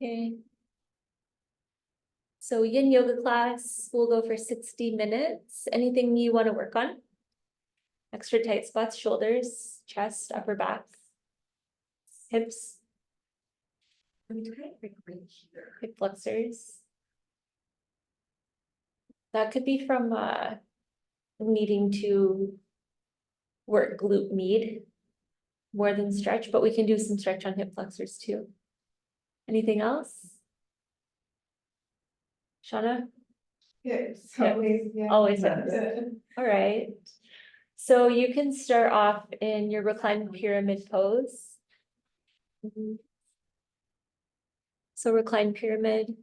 Okay. So Yin Yoga class, we'll go for 60 minutes. Anything you want to work on? Extra tight spots, shoulders, chest, upper back, hips, hip flexors. That could be from needing to work glute med more than stretch, but we can do some stretch on hip flexors too. Anything else? Shauna? Yes, Yeah. always, yeah. Always, yes. All right. So you can start off in your reclined pyramid pose. So reclined pyramid.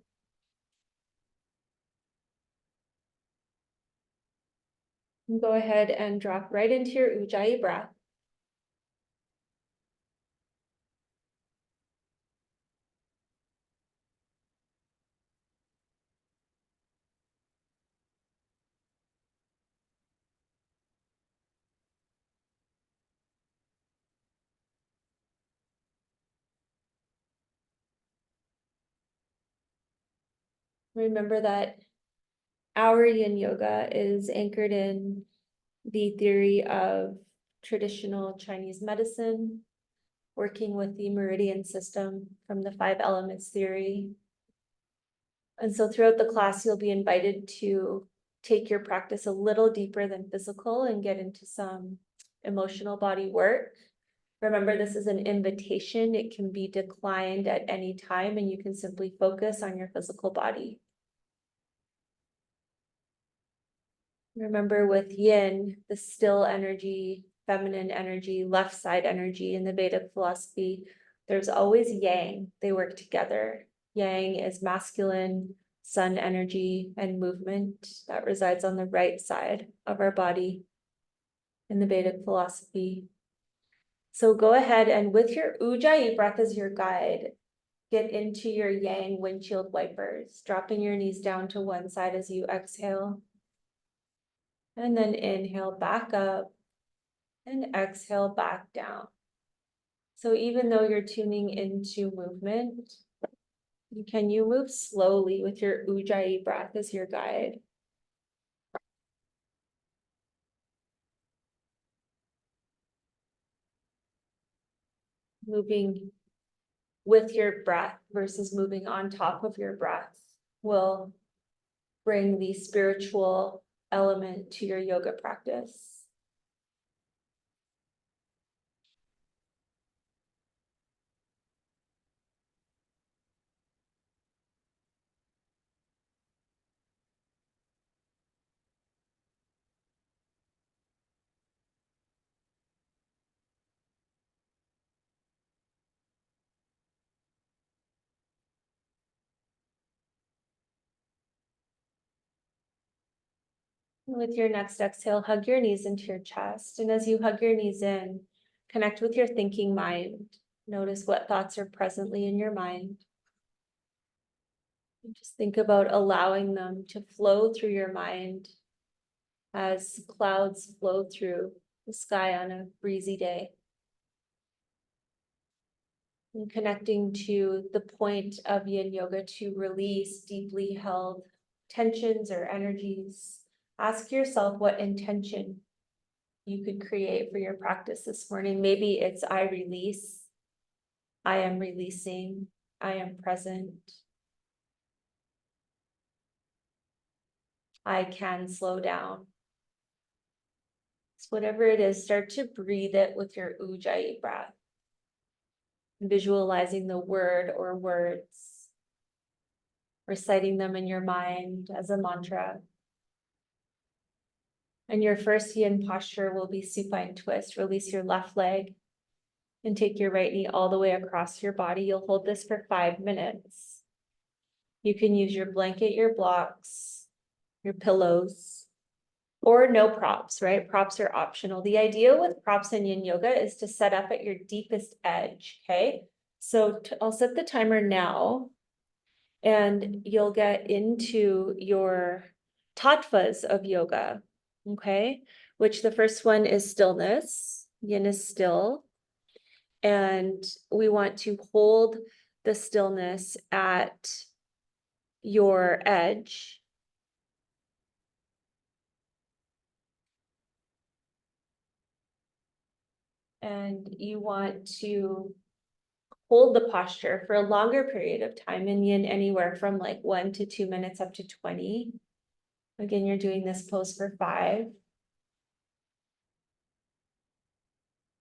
And go ahead and drop right into your Ujjayi breath. Remember that our Yin Yoga is anchored in the theory of traditional Chinese medicine, working with the meridian system from the 5 elements theory. And so throughout the class, you'll be invited to take your practice a little deeper than physical and get into some emotional body work. Remember, this is an invitation. It can be declined at any time, and you can simply focus on your physical body. Remember, with yin, the still energy, feminine energy, left side energy in the Vedic philosophy, there's always yang. They work together. Yang is masculine, sun energy, and movement that resides on the right side of our body in the Vedic philosophy. So go ahead and with your Ujjayi breath as your guide, get into your yang windshield wipers, dropping your knees down to one side as you exhale. And then inhale back up and exhale back down. So even though you're tuning into movement, can you move slowly with your Ujjayi breath as your guide? Moving with your breath versus moving on top of your breath will bring the spiritual element to your yoga practice. With your next exhale, hug your knees into your chest. And as you hug your knees in, connect with your thinking mind. Notice what thoughts are presently in your mind. And just think about allowing them to flow through your mind as clouds flow through the sky on a breezy day. And connecting to the point of Yin Yoga to release deeply held tensions or energies. Ask yourself what intention you could create for your practice this morning. Maybe it's I release, I am releasing, I am present, I can slow down. So whatever it is, start to breathe it with your Ujjayi breath. Visualizing the word or words, reciting them in your mind as a mantra. And your first yin posture will be supine twist. Release your left leg and take your right knee all the way across your body. You'll hold this for 5 minutes. You can use your blanket, your blocks, your pillows, or no props, right? Props are optional. The idea with props in yin yoga is to set up at your deepest edge, okay? So I'll set the timer now, and you'll get into your tattvas of yoga, okay? Which the first one is stillness. Yin is still. And we want to hold the stillness at your edge. And you want to hold the posture for a longer period of time in yin, anywhere from like 1 to 2 minutes up to 20. Again, you're doing this pose for 5.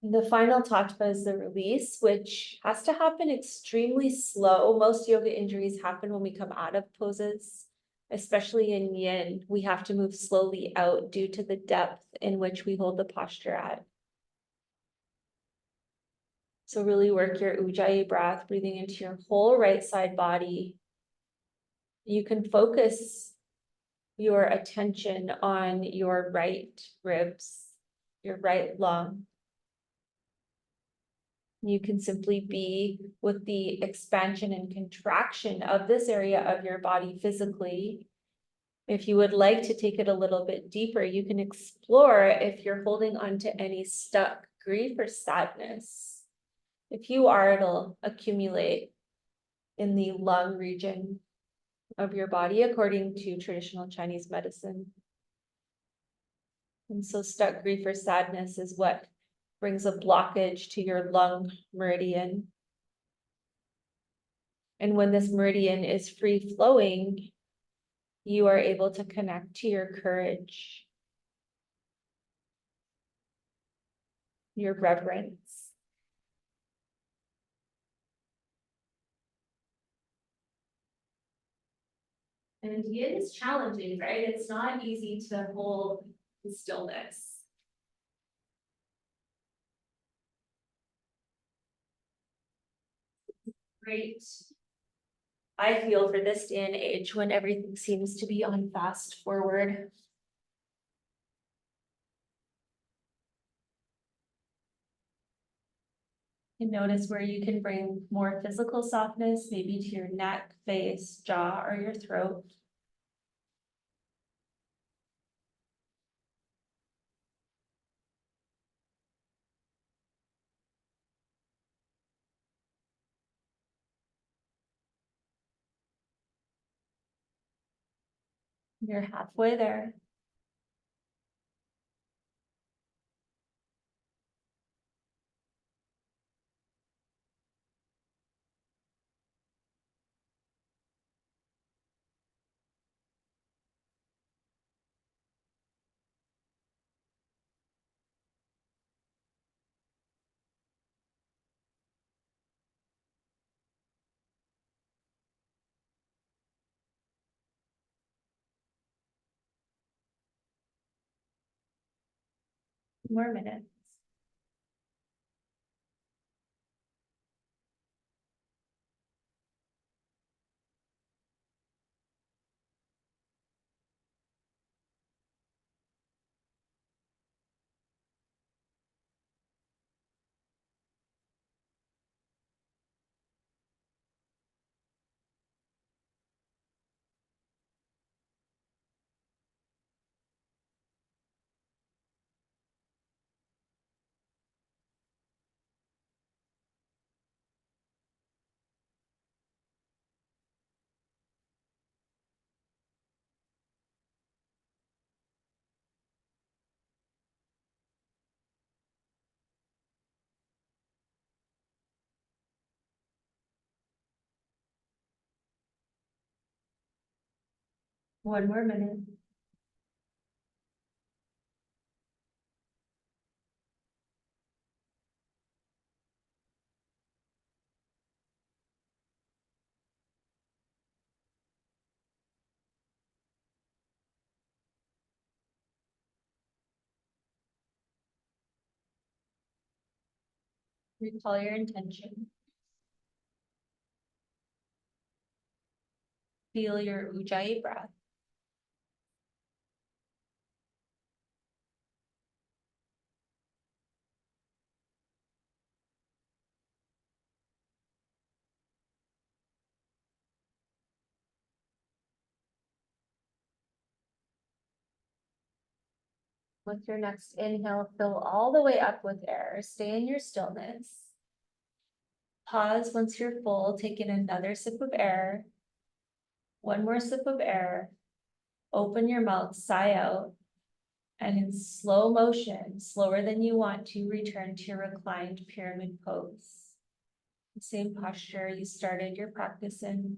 The final tatva is the release, which has to happen extremely slow. Most yoga injuries happen when we come out of poses, especially in yin. We have to move slowly out due to the depth in which we hold the posture at. So really work your ujjayi breath, breathing into your whole right side body. You can focus your attention on your right ribs, your right lung. You can simply be with the expansion and contraction of this area of your body physically. If you would like to take it a little bit deeper, you can explore if you're holding on to any stuck grief or sadness. If you are, it'll accumulate in the lung region of your body, according to traditional Chinese medicine. And so stuck grief or sadness is what brings a blockage to your lung meridian. And when this meridian is free flowing, you are able to connect to your courage, your reverence. And yin is challenging, right? It's not easy to hold the stillness. Great. I feel for this day and age when everything seems to be on fast forward. And notice where you can bring more physical softness, maybe to your neck, face, jaw, or your throat. You're halfway there. More minutes. One more minute. Recall your intention. Feel your ujjayi breath. With your next inhale, fill all the way up with air. Stay in your stillness. Pause once you're full, take in another sip of air. One more sip of air. Open your mouth, sigh out. And in slow motion, slower than you want to, return to your reclined pyramid pose. The same posture you started your practice in.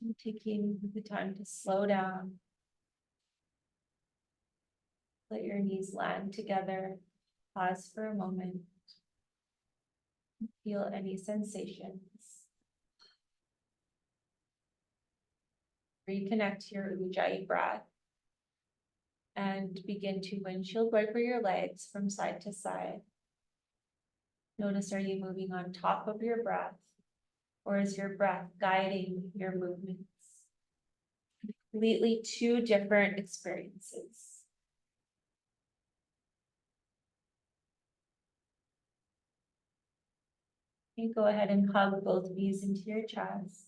And taking the time to slow down. Let your knees land together. Pause for a moment. Feel any sensations. Reconnect to your Ujjayi breath. And begin to windshield wiper your legs from side to side. Notice, are you moving on top of your breath, or is your breath guiding your movements? Completely two different experiences. You go ahead and hug both knees into your chest.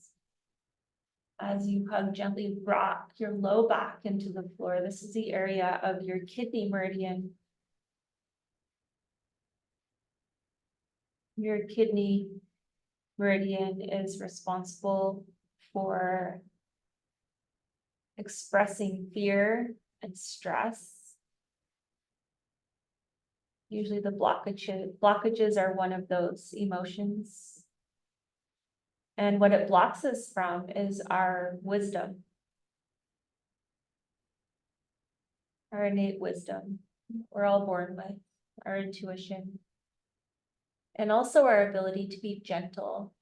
As you hug, gently rock your low back into the floor. This is the area of your kidney meridian. Your kidney meridian is responsible for expressing fear and stress. Usually the blockages are one of those emotions. And what it blocks us from is our wisdom, our innate wisdom we're all born with, our intuition, and also our ability to be gentle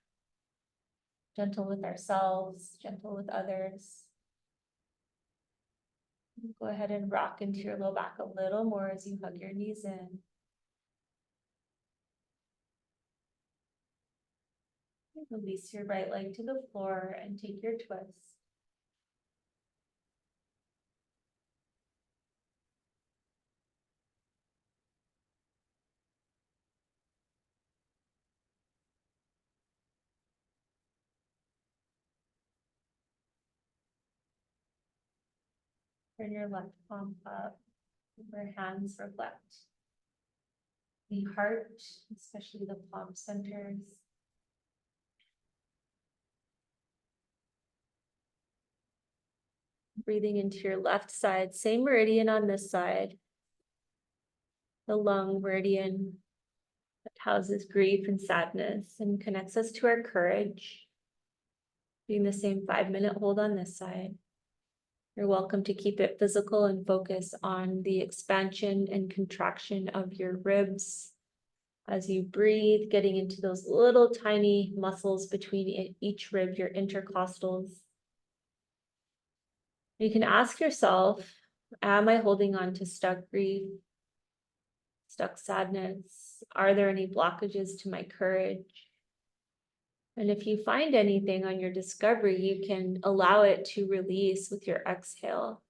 with ourselves, gentle with others. Go ahead and rock into your low back a little more as you hug your knees in. Release your right leg to the floor and take your twist. Turn your left palm up. Your hands reflect the heart, especially the palm centers. Breathing into your left side, same meridian on this side. The lung meridian that houses grief and sadness and connects us to our courage. Doing the same 5-minute hold on this side. You're welcome to keep it physical and focus on the expansion and contraction of your ribs as you breathe, getting into those little tiny muscles between each rib, your intercostals. You can ask yourself, am I holding on to stuck grief, stuck sadness? Are there any blockages to my courage? And if you find anything on your discovery, you can allow it to release with your exhale.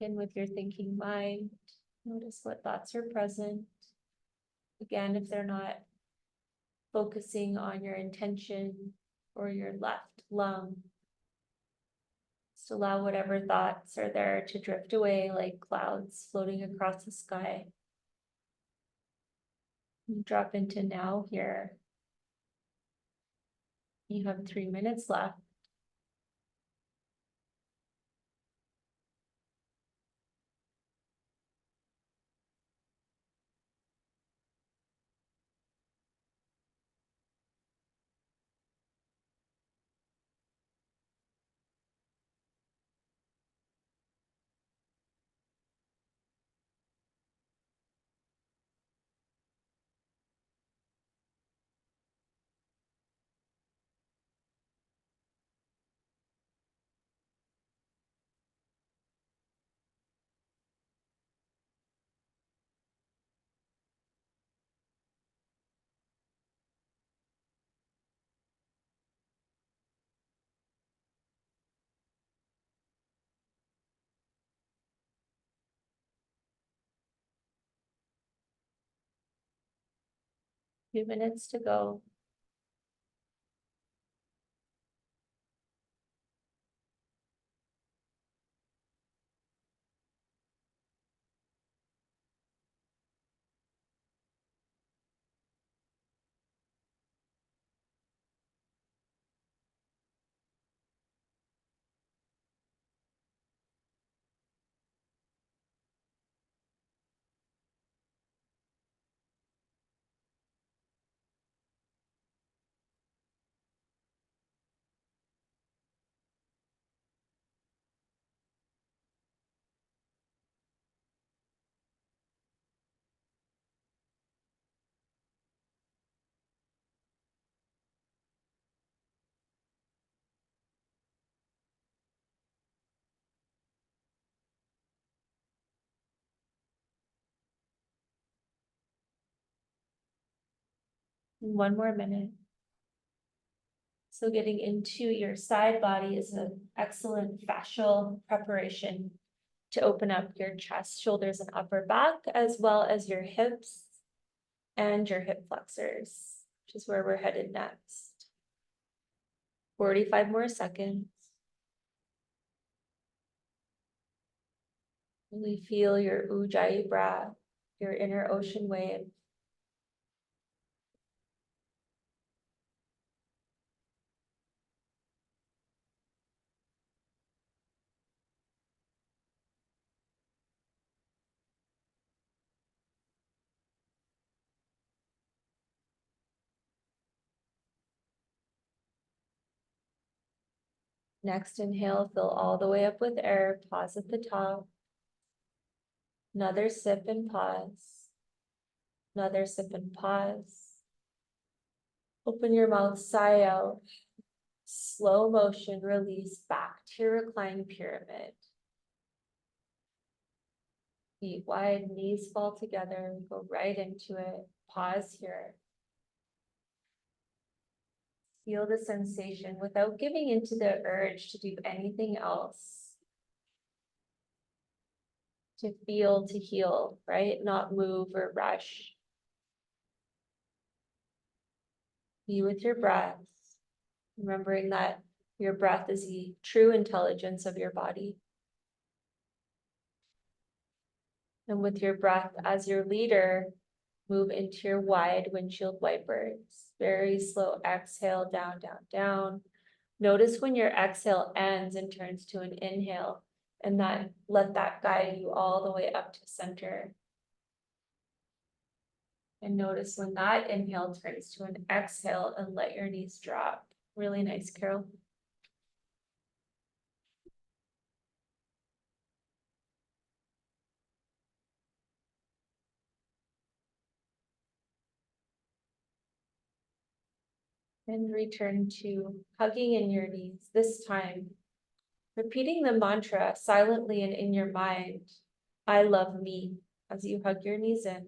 In with your thinking mind, notice what thoughts are present. Again, if they're not focusing on your intention or your left lung, just allow whatever thoughts are there to drift away like clouds floating across the sky. You drop into now here. You have 3 minutes left. Few minutes to go. One more minute. So getting into your side body is an excellent fascial preparation to open up your chest, shoulders, and upper back, as well as your hips and your hip flexors, which is where we're headed next. 45 more seconds. Really feel your Ujjayi breath, your inner ocean wave. Next inhale, fill all the way up with air, pause at the top. Another sip and pause. Another sip and pause. Open your mouth, sigh out. Slow motion release back to your reclined pyramid. Feet wide, knees fall together, go right into it. Pause here. Feel the sensation without giving into the urge to do anything else. To feel, to heal, right? Not move or rush. Be with your breath, remembering that your breath is the true intelligence of your body. And with your breath as your leader, move into your wide windshield wipers. Very slow exhale, down, down, down. Notice when your exhale ends and turns to an inhale, and let that guide you all the way up to center. And notice when that inhale turns to an exhale and let your knees drop. Really nice, Carol. And return to hugging in your knees, this time repeating the mantra silently and in your mind, I love me, as you hug your knees in.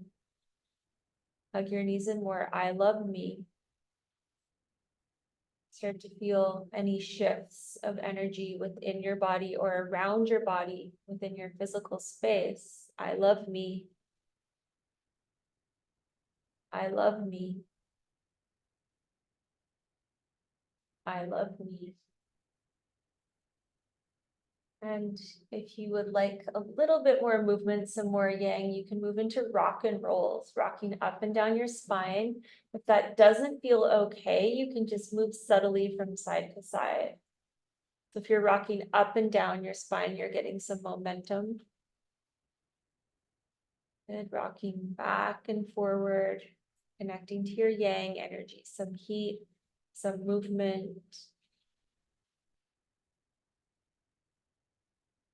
Hug your knees in more, I love me. Start to feel any shifts of energy within your body or around your body within your physical space. I love me. I love me. I love me. And if you would like a little bit more movement, some more yang, you can move into rock and rolls, rocking up and down your spine. If that doesn't feel okay, you can just move subtly from side to side. So if you're rocking up and down your spine, you're getting some momentum. And rocking back and forward, connecting to your yang energy, some heat, some movement.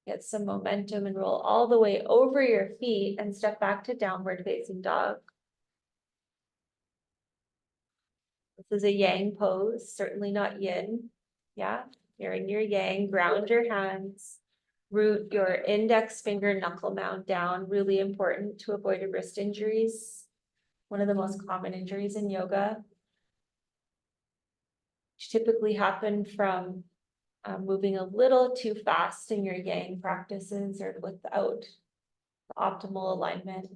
Get some momentum and roll all the way over your feet and step back to downward facing dog. This is a yang pose, certainly not yin. Yeah, you're in your yang, ground your hands, root your index finger knuckle mound down, really important to avoid wrist injuries. One of the most common injuries in yoga, which typically happen from moving a little too fast in your yang practices or without the optimal alignment.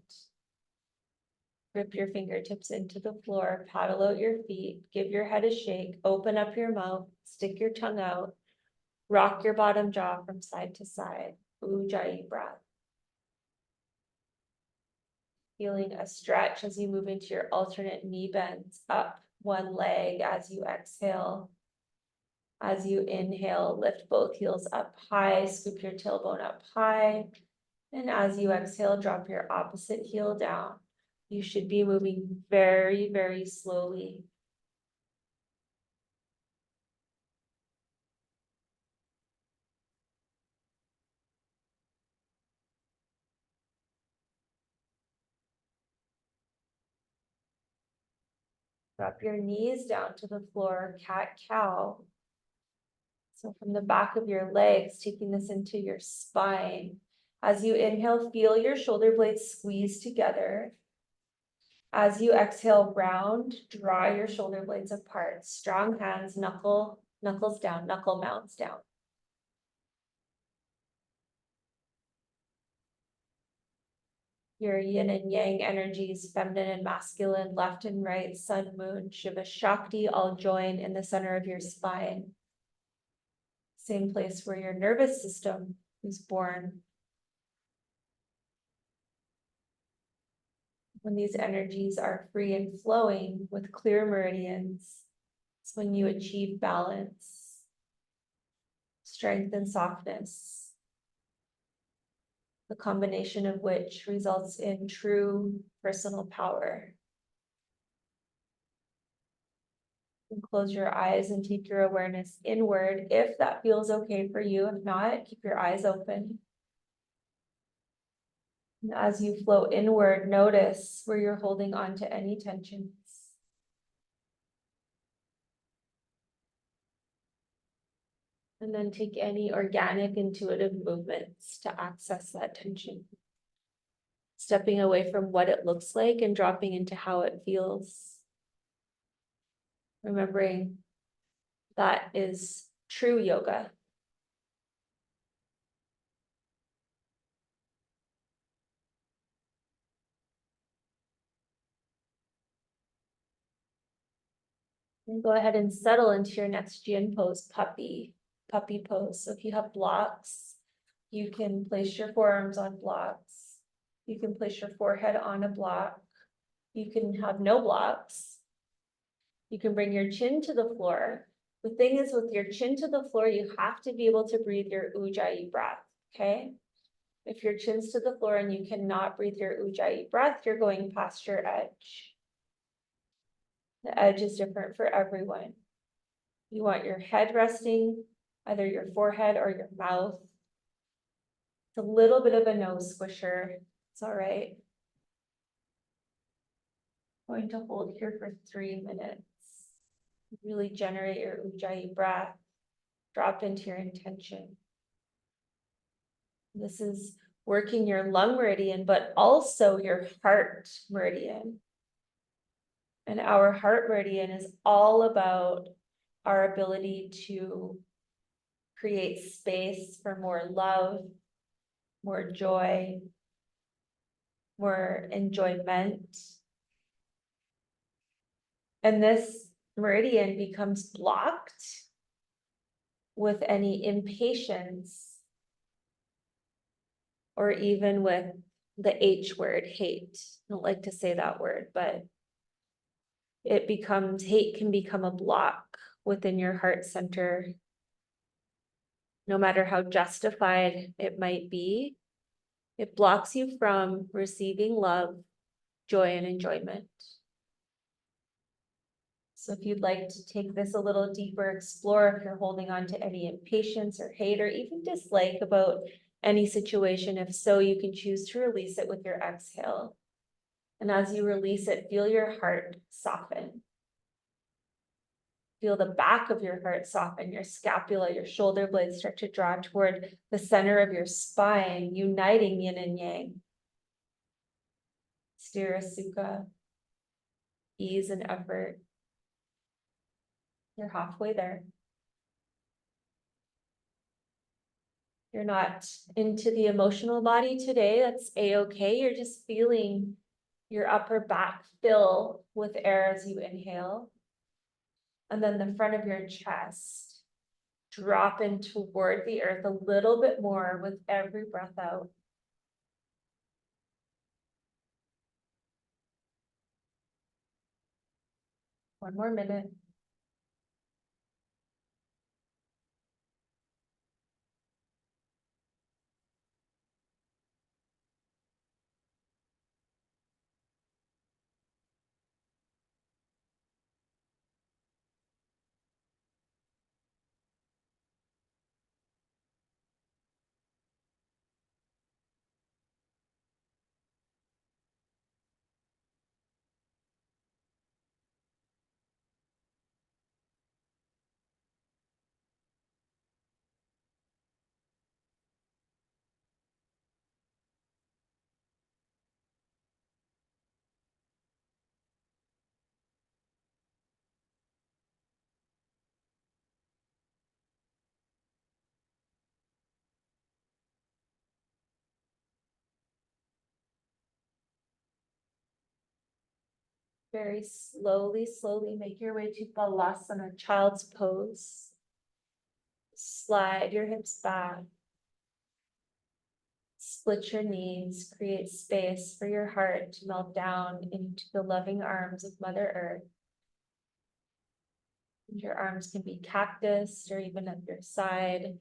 Grip your fingertips into the floor, paddle out your feet, give your head a shake, open up your mouth, stick your tongue out, rock your bottom jaw from side to side. Ujjayi breath. Feeling a stretch as you move into your alternate knee bends, up one leg as you exhale. As you inhale, lift both heels up high, scoop your tailbone up high. And as you exhale, drop your opposite heel down. You should be moving very, very slowly. Drop your knees down to the floor, cat-cow. So from the back of your legs, taking this into your spine. As you inhale, feel your shoulder blades squeeze together. As you exhale, round, draw your shoulder blades apart. Strong hands, knuckles down, knuckle mounds down. Your yin and yang energies, feminine and masculine, left and right, sun, moon, Shiva, Shakti, all join in the center of your spine. Same place where your nervous system is born. When these energies are free and flowing with clear meridians, it's when you achieve balance, strength, and softness, the combination of which results in true personal power. And close your eyes and take your awareness inward if that feels okay for you. If not, keep your eyes open. And as you flow inward, notice where you're holding on to any tensions. And then take any organic, intuitive movements to access that tension. Stepping away from what it looks like and dropping into how it feels. Remembering that is true yoga. And go ahead and settle into your next Yin pose, puppy pose. So if you have blocks, you can place your forearms on blocks. You can place your forehead on a block. You can have no blocks. You can bring your chin to the floor. The thing is, with your chin to the floor, you have to be able to breathe your Ujjayi breath, okay? If your chin's to the floor and you cannot breathe your Ujjayi breath, you're going past your edge. The edge is different for everyone. You want your head resting, either your forehead or your mouth. It's a little bit of a nose squisher. It's all right. Going to hold here for 3 minutes. Really generate your Ujjayi breath. Drop into your intention. This is working your lung meridian, but also your heart meridian. And our heart meridian is all about our ability to create space for more love, more joy, more enjoyment. And this meridian becomes blocked with any impatience or even with the H word, hate. I don't like to say that word, but hate can become a block within your heart center. No matter how justified it might be, it blocks you from receiving love, joy, and enjoyment. So if you'd like to take this a little deeper, explore if you're holding on to any impatience or hate or even dislike about any situation. If so, you can choose to release it with your exhale. And as you release it, feel your heart soften. Feel the back of your heart soften, your scapula, your shoulder blades start to draw toward the center of your spine, uniting yin and yang. Sthira Sukha, ease and effort. You're halfway there. You're not into the emotional body today. That's a-okay. You're just feeling Your upper back fill with air as you inhale. And then the front of your chest drop in toward the earth a little bit more with every breath out. One more minute. Very slowly make your way to Balasana, child's pose. Slide your hips back. Split your knees, create space for your heart to melt down into the loving arms of Mother Earth. And your arms can be cactus or even at your side.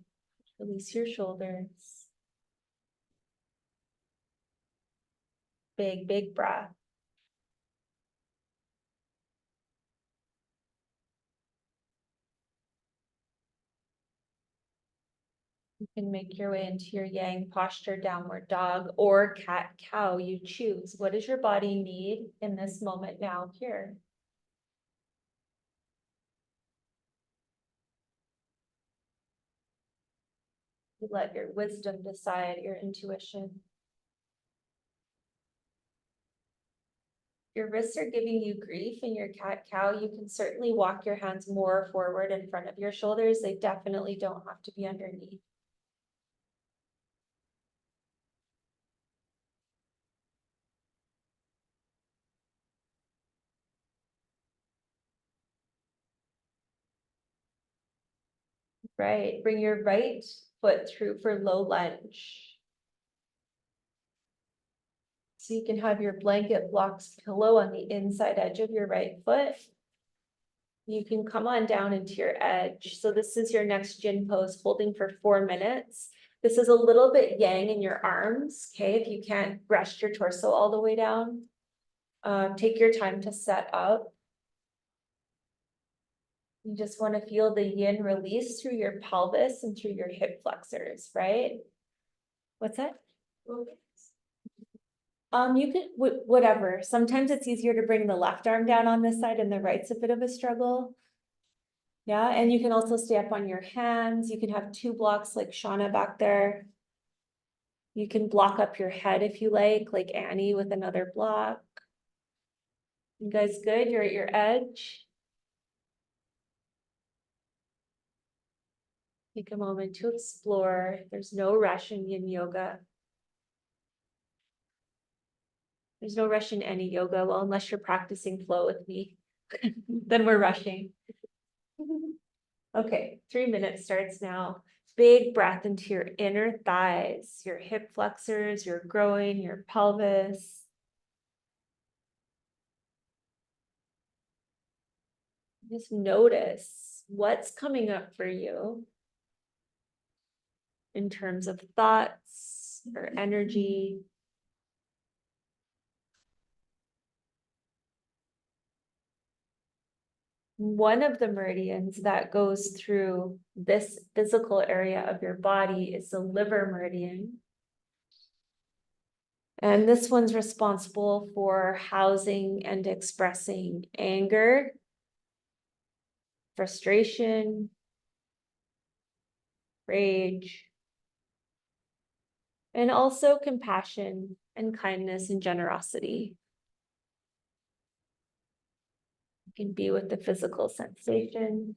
Release your shoulders. Big breath. You can make your way into your yang posture, downward dog, or cat cow. You choose. What does your body need in this moment now here? You let your wisdom decide, your intuition. Your wrists are giving you grief in your cat cow. You can certainly walk your hands more forward in front of your shoulders. They definitely don't have to be underneath. Right, bring your right foot through for low lunge. So you can have your blanket blocks pillow on the inside edge of your right foot. You can come on down into your edge. So this is your next Yin pose, holding for 4 minutes. This is a little bit yang in your arms, okay? If you can't rest your torso all the way down, take your time to set up. You just want to feel the yin release through your pelvis and through your hip flexors, right? What's that? You could, whatever. Sometimes it's easier to bring the left arm down on this side and the right's a bit of a struggle. Yeah, and you can also stay up on your hands. You can have 2 blocks like Shauna back there. You can block up your head if you like Annie with another block. You guys good? You're at your edge. Take a moment to explore. There's no rush in Yin Yoga. There's no rush in any yoga, well, unless you're practicing flow with me, then we're rushing. Okay, 3 minutes starts now. Big breath into your inner thighs, your hip flexors, your groin, your pelvis. Just notice what's coming up for you in terms of thoughts or energy. One of the meridians that goes through this physical area of your body is the liver meridian. And this one's responsible for housing and expressing anger, frustration, rage, and also compassion and kindness and generosity. You can be with the physical sensation.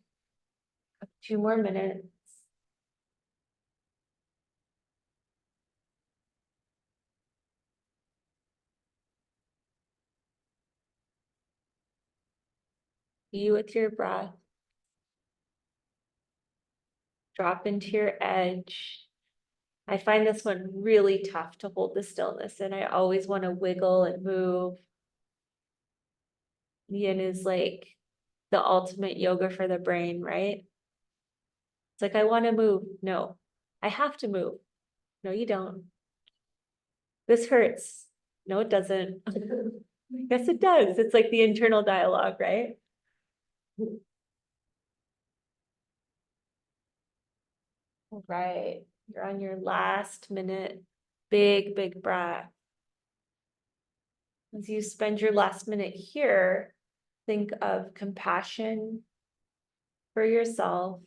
2 more minutes. Be with your breath. Drop into your edge. I find this one really tough to hold the stillness, and I always want to wiggle and move. Yin is like the ultimate yoga for the brain, right? It's like, I want to move. No, I have to move. No, you don't. This hurts. No, it doesn't. Yes, it does. It's like the internal dialogue, right? All right. You're on your last minute. Big, big breath. As you spend your last minute here, think of compassion for yourself,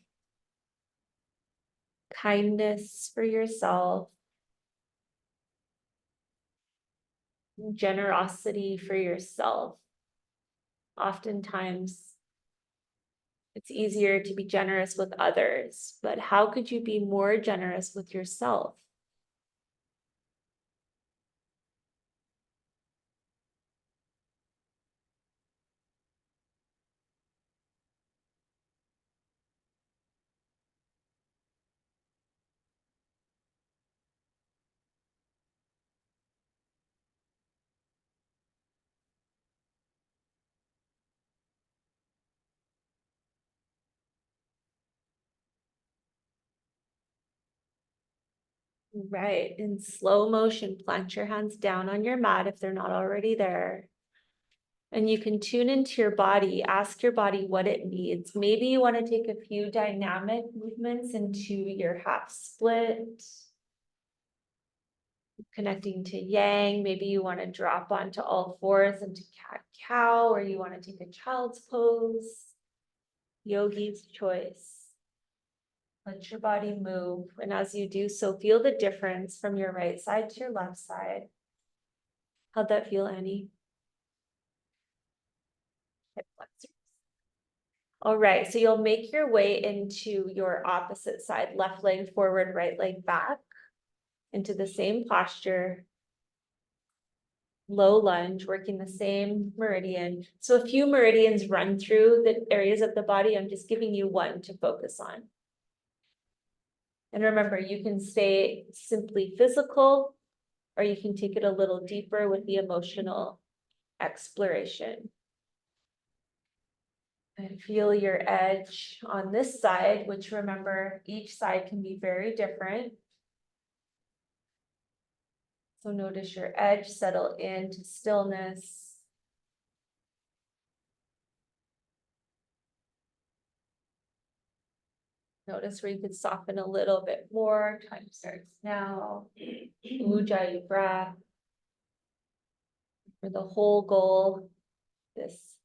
kindness for yourself, generosity for yourself. Oftentimes, it's easier to be generous with others, but how could you be more generous with yourself? Right. In slow motion, plant your hands down on your mat if they're not already there. And you can tune into your body, ask your body what it needs. Maybe you want to take a few dynamic movements into your half split, connecting to yang. Maybe you want to drop onto all fours into cat cow, or you want to take a child's pose. Yogi's choice. Let your body move. And as you do so, feel the difference from your right side to your left side. How'd that feel, Annie? Hip flexors. All right, so you'll make your way into your opposite side, left leg forward, right leg back, into the same posture. Low lunge, working the same meridian. So a few meridians run through the areas of the body. I'm just giving you one to focus on. And remember, you can stay simply physical, or you can take it a little deeper with the emotional exploration. And feel your edge on this side, which remember, each side can be very different. So notice your edge settle into stillness. Notice where you could soften a little bit more. Time starts now. Ujjayi breath. For the whole goal, this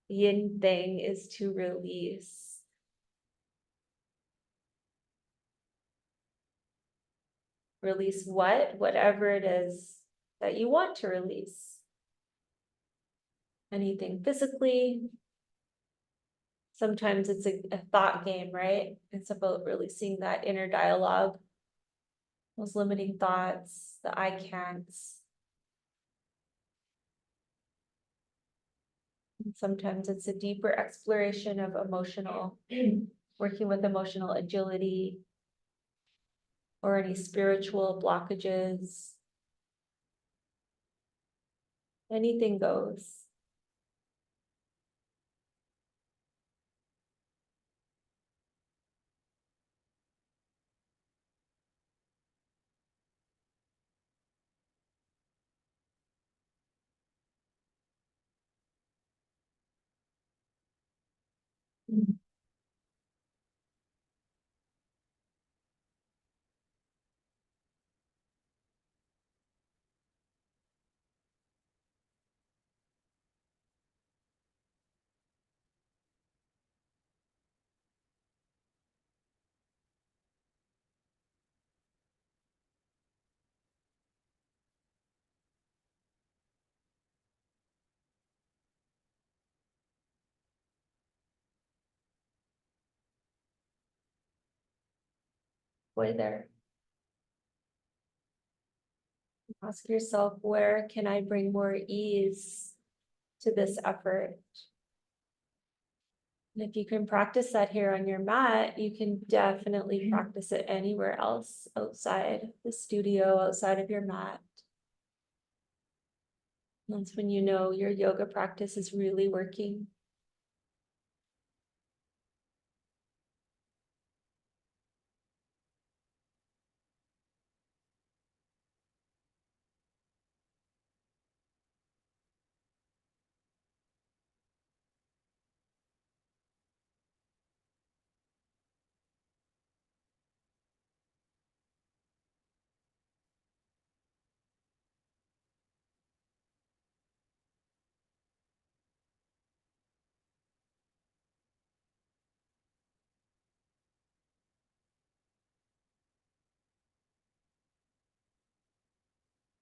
yin thing is to release. Release what? Whatever it is that you want to release. Anything physically. Sometimes it's a thought game, right? It's about releasing that inner dialogue, those limiting thoughts, the I can'ts. Sometimes it's a deeper exploration of emotional, working with emotional agility or any spiritual blockages. Anything goes. Way there. Ask yourself, where can I bring more ease to this effort? And if you can practice that here on your mat, you can definitely practice it anywhere else outside the studio, outside of your mat. That's when you know your yoga practice is really working.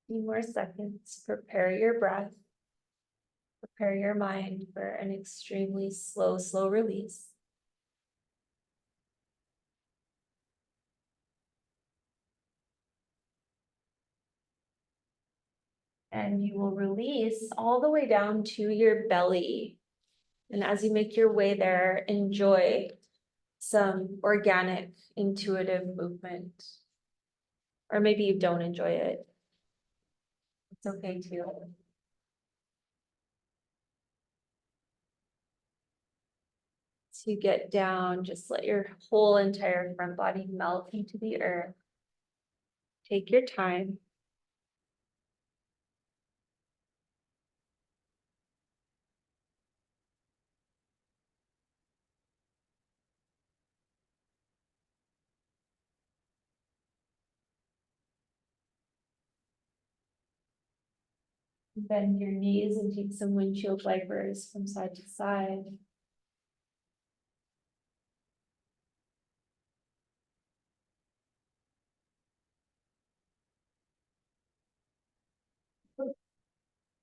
Few more seconds. Prepare your breath. Prepare your mind for an extremely slow release. And you will release all the way down to your belly. And as you make your way there, enjoy some organic, intuitive movement. Or maybe you don't enjoy it. It's okay too. So you get down, just let your whole entire front body melt into the earth. Take your time. Bend your knees and take some windshield wipers from side to side.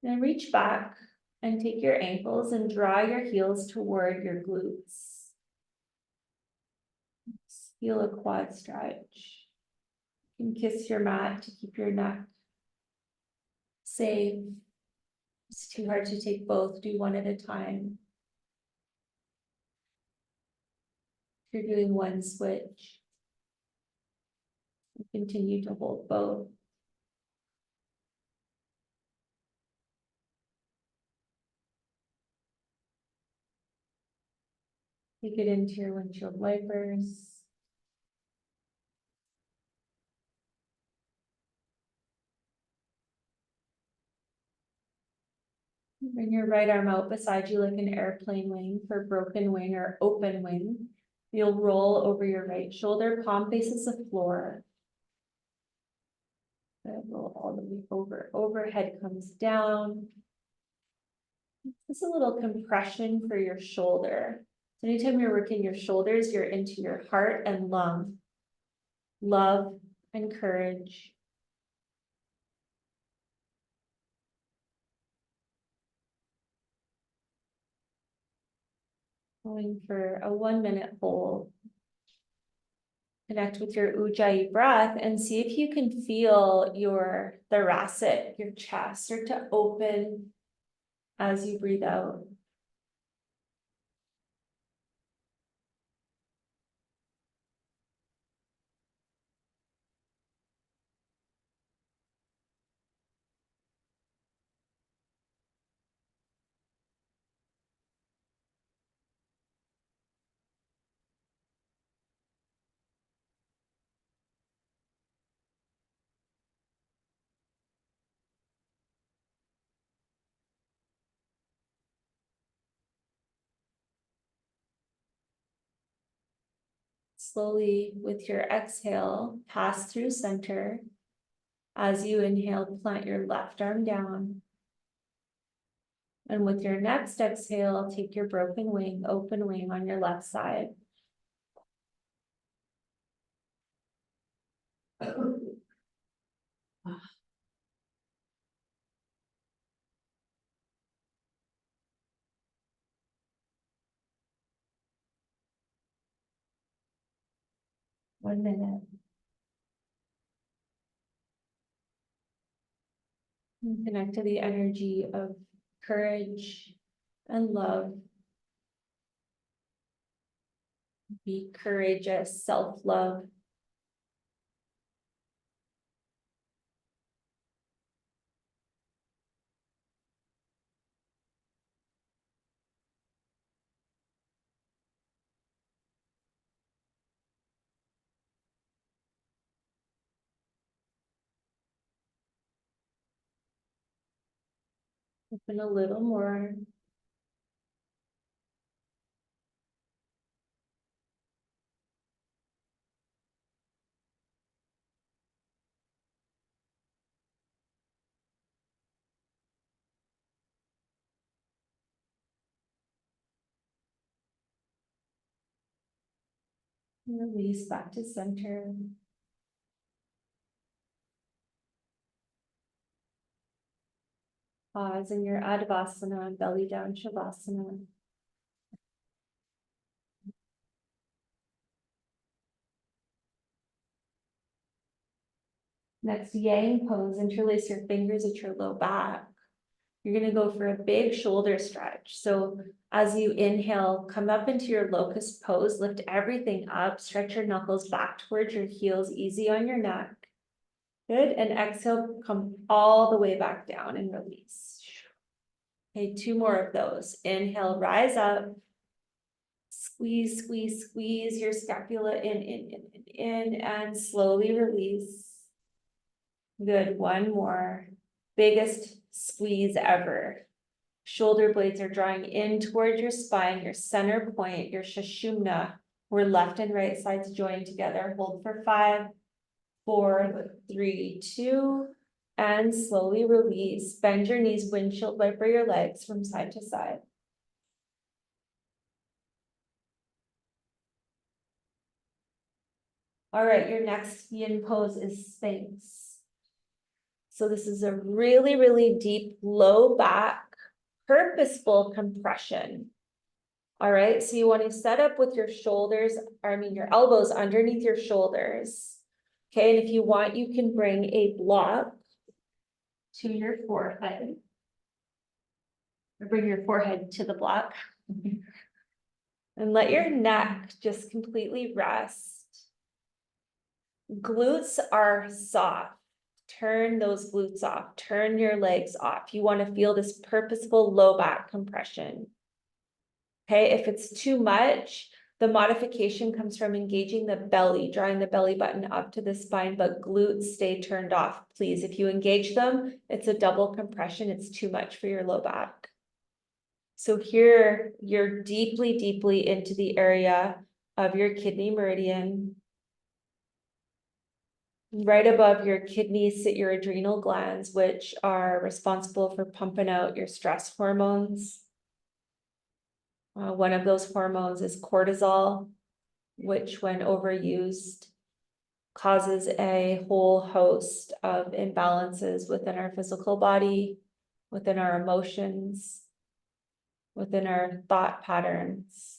Then reach back and take your ankles and draw your heels toward your glutes. Feel a quad stretch. You can kiss your mat to keep your neck safe. It's too hard to take both. Do one at a time. If you're doing one switch, continue to hold both. Take it into your windshield wipers. Bring your right arm out beside you like an airplane wing for broken wing or open wing. You'll roll over your right shoulder, palm faces the floor. Roll all the way over. Overhead comes down. Just a little compression for your shoulder. So anytime you're working your shoulders, you're into your heart and lung. Love and courage. Going for a 1-minute hold. Connect with your Ujjayi breath and see if you can feel your thoracic, your chest start to open as you breathe out. Slowly, with your exhale, pass through center. As you inhale, plant your left arm down. And with your next exhale, take your broken wing, open wing on your left side. One minute. And connect to the energy of courage and love. Be courageous, self-love. Open a little more. Release back to center. Pause in your Advasana, belly down Shavasana. Next, Yang pose, interlace your fingers at your low back. You're gonna go for a big shoulder stretch. So as you inhale, come up into your locust pose, lift everything up, stretch your knuckles back towards your heels, easy on your neck. Good, and exhale, come all the way back down and release. Okay, 2 more of those. Inhale, rise up. Squeeze, squeeze, squeeze your scapula in, and slowly release. Good, 1 more. Biggest squeeze ever. Shoulder blades are drawing in towards your spine, your center point, your Sushumna, where left and right sides join together. Hold for 5, 4, 3, 2, and slowly release. Bend your knees, windshield wiper your legs from side to side. All right, your next yin pose is Sphinx. So this is a really, really deep, low back, purposeful compression. All right, so you want to set up with your shoulders, your elbows underneath your shoulders. Okay, and if you want, you can bring a block to your forehead. Or bring your forehead to the block. And let your neck just completely rest. Glutes are soft. Turn those glutes off. Turn your legs off. You want to feel this purposeful low back compression. Okay, if it's too much, the modification comes from engaging the belly, drawing the belly button up to the spine, but glutes stay turned off, please. If you engage them, it's a double compression. It's too much for your low back. So here, you're deeply, deeply into the area of your kidney meridian. Right above your kidneys sit your adrenal glands, which are responsible for pumping out your stress hormones. One of those hormones is cortisol, which when overused causes a whole host of imbalances within our physical body, within our emotions, within our thought patterns.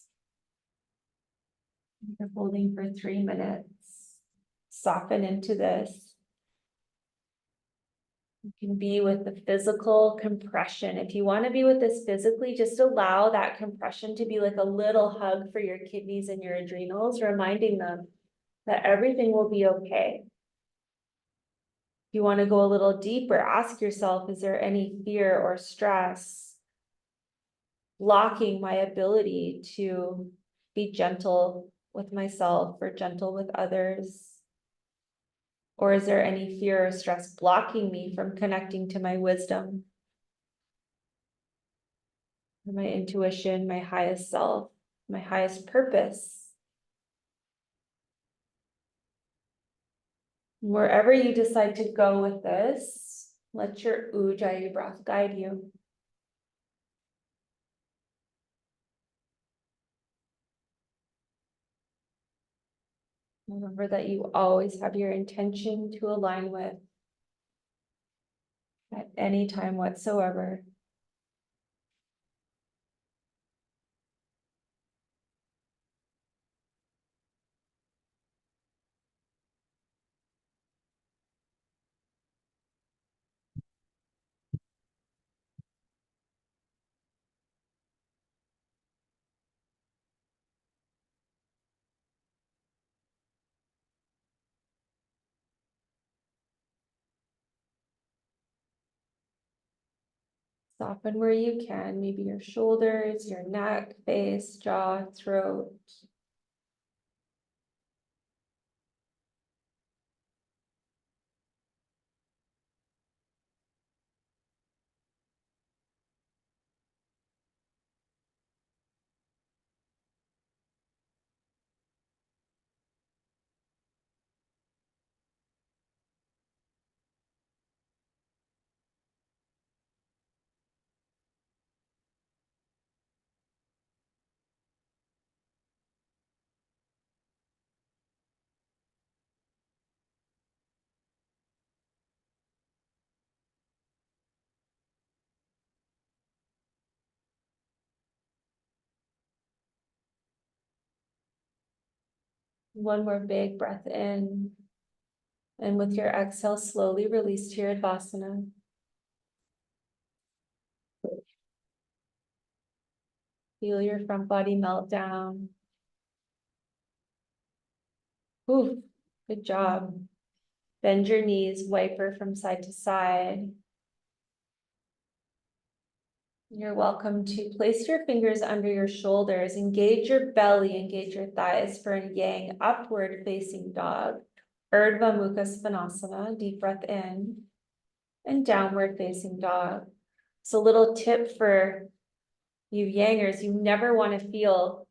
You're holding for 3 minutes. Soften into this. You can be with the physical compression. If you want to be with this physically, just allow that compression to be like a little hug for your kidneys and your adrenals, reminding them that everything will be okay. If you want to go a little deeper, ask yourself, is there any fear or stress blocking my ability to be gentle with myself or gentle with others? Or is there any fear or stress blocking me from connecting to my wisdom, my intuition, my highest self, my highest purpose? Wherever you decide to go with this, let your Ujjayi breath guide you. Remember that you always have your intention to align with at any time whatsoever. Soften where you can, maybe your shoulders, your neck, face, jaw, throat. One more big breath in. And with your exhale, slowly release to your Tadasana. Feel your front body melt down. Ooh, good job. Bend your knees, wiper from side to side. You're welcome to place your fingers under your shoulders, engage your belly, engage your thighs for a yang upward facing dog. Urdhva Mukha Svanasana, deep breath in, and downward facing dog. So little tip for you yangers, you never want to feel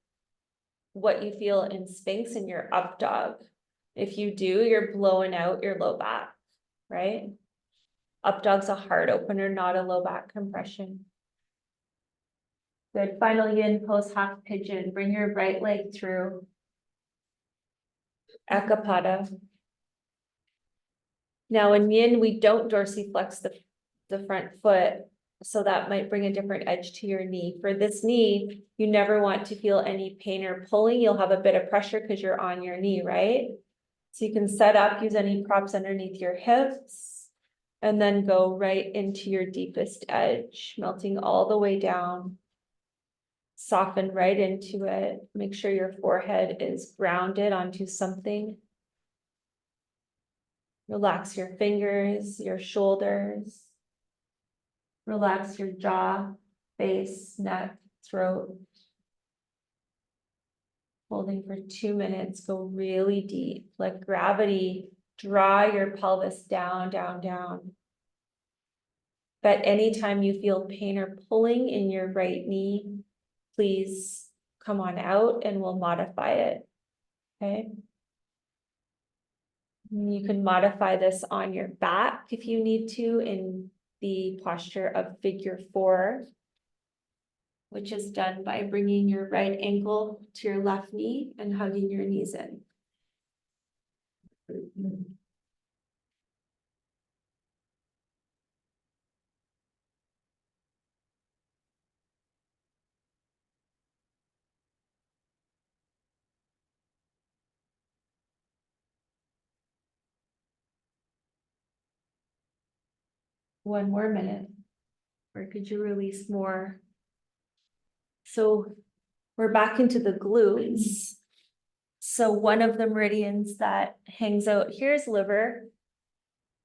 what you feel in Sphinx in your up dog. If you do, you're blowing out your low back, right? Up dog's a heart opener, not a low back compression. Good, final yin pose, half pigeon. Bring your right leg through. Ekapada. Now in yin, we don't dorsiflex the front foot, so that might bring a different edge to your knee. For this knee, you never want to feel any pain or pulling. You'll have a bit of pressure because you're on your knee, right? So you can set up, use any props underneath your hips, and then go right into your deepest edge, melting all the way down. Soften right into it. Make sure your forehead is grounded onto something. Relax your fingers, your shoulders. Relax your jaw, face, neck, throat. Holding for 2 minutes, go really deep. Let gravity draw your pelvis down, down, down. But anytime you feel pain or pulling in your right knee, please come on out and we'll modify it, okay? You can modify this on your back if you need to in the posture of figure 4, which is done by bringing your right ankle to your left knee and hugging your knees in. One more minute, or could you release more? So we're back into the glutes. So one of the meridians that hangs out here is liver.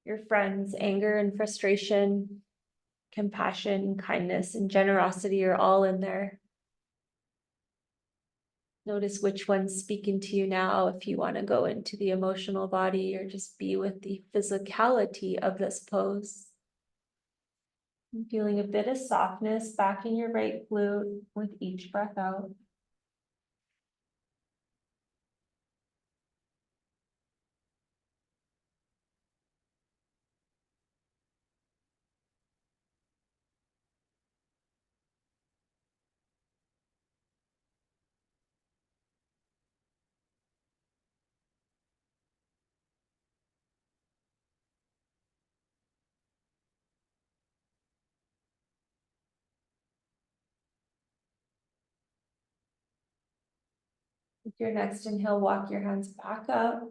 Your friends, anger and frustration, compassion, kindness, and generosity are all in there. Notice which one's speaking to you now, if you want to go into the emotional body or just be with the physicality of this pose. I'm feeling a bit of softness back in your right glute with each breath out. With your next inhale, walk your hands back up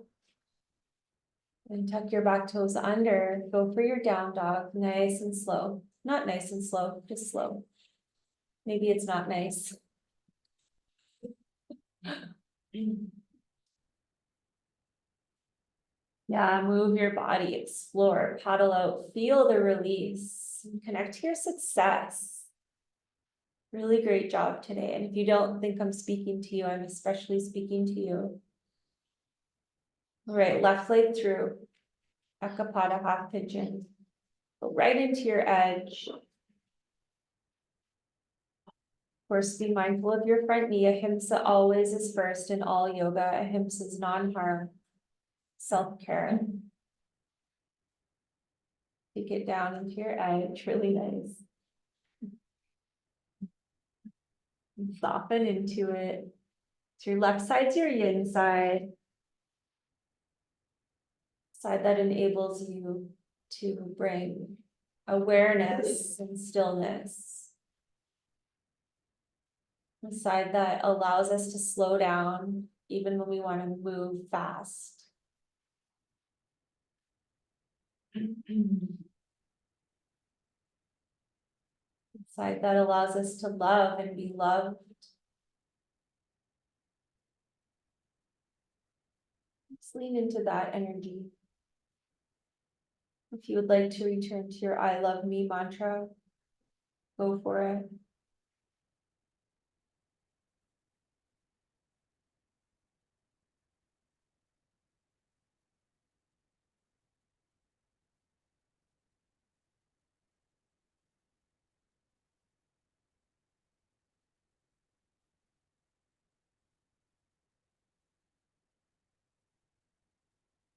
and tuck your back toes under. Go for your down dog, nice and slow. Not nice and slow, just slow. Maybe it's not nice. Yeah, move your body, explore, paddle out, feel the release. And connect to your success. Really great job today. And if you don't think I'm speaking to you, I'm especially speaking to you. All right, left leg through. Ekapada, half pigeon. Go right into your edge. Of course, be mindful of your front knee. Ahimsa always is first in all yoga. Ahimsa is non-harm, self-care. Take it down into your edge, really nice. And soften into it. So your left side's your yin side. Side that enables you to bring awareness and stillness. The side that allows us to slow down even when we want to move fast. Side that allows us to love and be loved. Just lean into that energy. If you would like to return to your I love me mantra, go for it.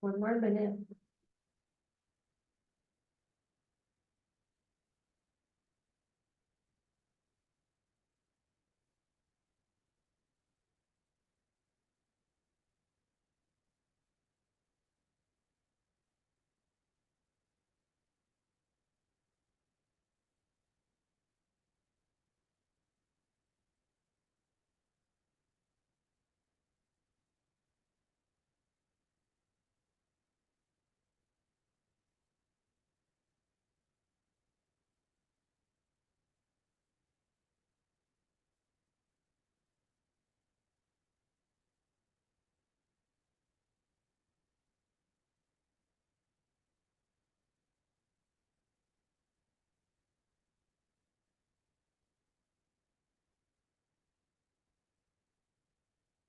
One more minute.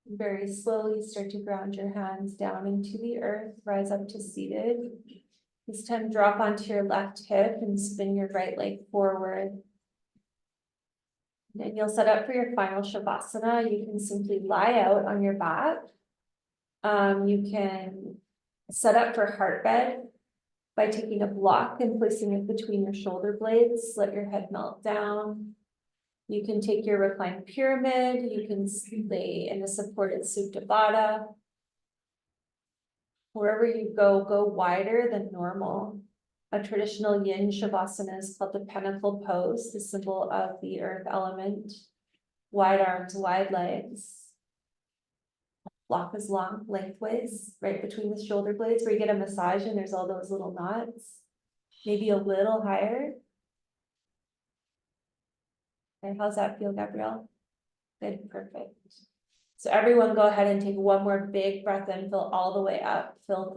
Very slowly start to ground your hands down into the earth, rise up to seated. This time drop onto your left hip and spin your right leg forward. And you'll set up for your final Shavasana. You can simply lie out on your back. You can set up for heart bed by taking a block and placing it between your shoulder blades. Let your head melt down. You can take your reclined pyramid. You can lay in a supported Supta Baddha. Wherever you go, go wider than normal. A traditional Yin Shavasana is called the Pinnacle Pose, the symbol of the earth element. Wide arms, wide legs. Block is long, lengthways, right between the shoulder blades where you get a massage and there's all those little knots. Maybe a little higher. Okay, how's that feel, Gabrielle? Good, perfect. So everyone go ahead and take one more big breath in, fill all the way up. Fill,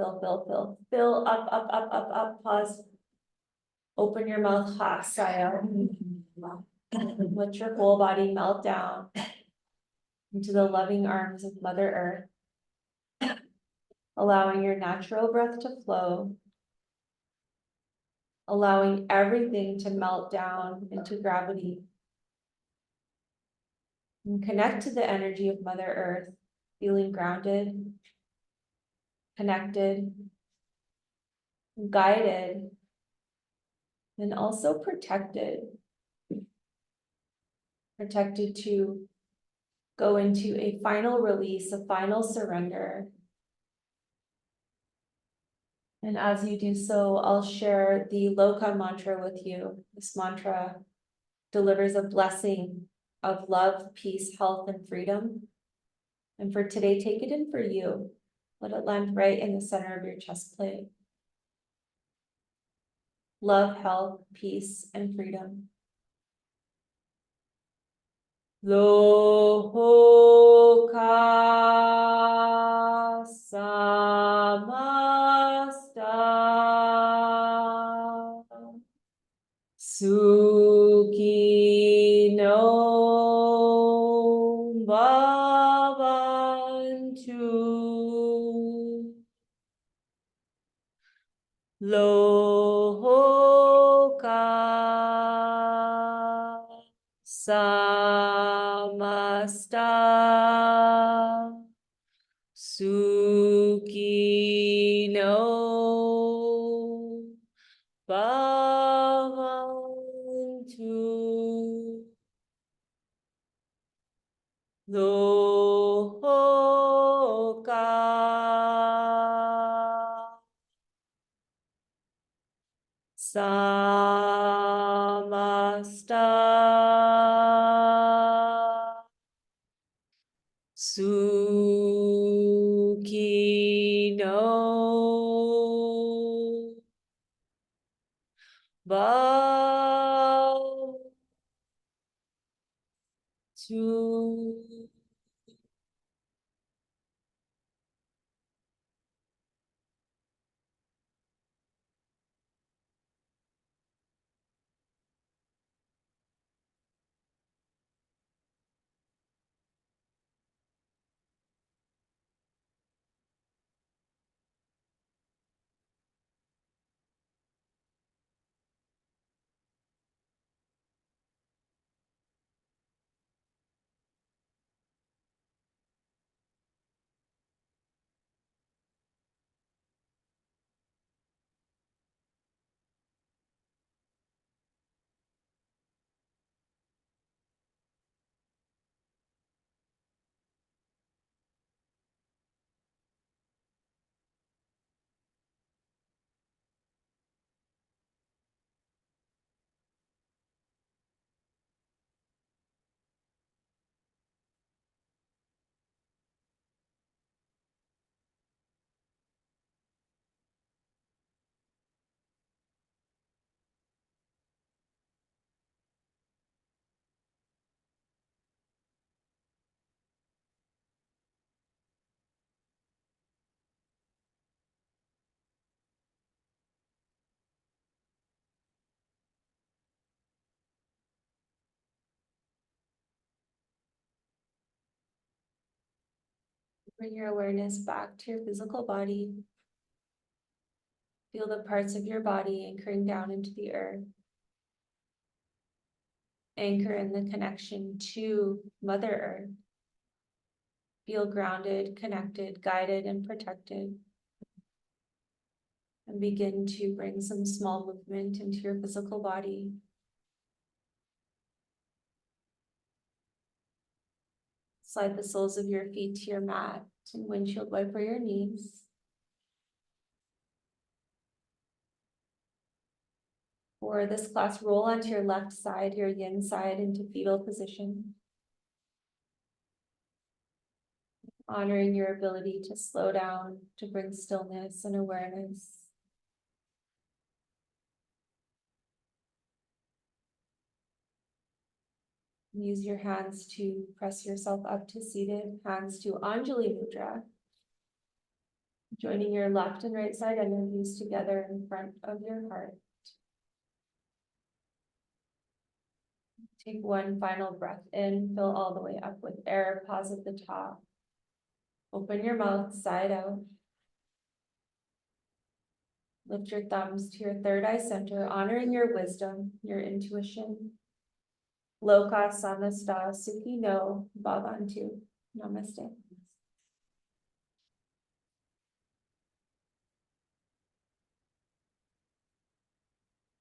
up, up, pause. Open your mouth, Hasaya. Let your whole body melt down into the loving arms of Mother Earth, allowing your natural breath to flow, allowing everything to melt down into gravity. And connect to the energy of Mother Earth, feeling grounded, connected, guided, and also protected. Protected to go into a final release, a final surrender. And as you do so, I'll share the Loka mantra with you. This mantra delivers a blessing of love, peace, health, and freedom. And for today, take it in for you. Let it land right in the center of your chest plate. Love, health, peace, and freedom. Loka samasta Suki no bhavantu. Loka samasta Sukino bhavantu. Loka samasta Sukino bhavantu. Bring your awareness back to your physical body. Feel the parts of your body anchoring down into the earth. Anchor in the connection to Mother Earth. Feel grounded, connected, guided, and protected. And begin to bring some small movement into your physical body. Slide the soles of your feet to your mat and windshield wiper your knees. For this class, roll onto your left side, your yin side, into fetal position. Honoring your ability to slow down, to bring stillness and awareness. Use your hands to press yourself up to seated, hands to Anjali Mudra. Joining your left and right side energies together in front of your heart. Take one final breath in, fill all the way up with air, pause at the top. Open your mouth, side out. Lift your thumbs to your third eye center, honoring your wisdom, your intuition. Loka samasta sukhi no bhavantu. Namaste.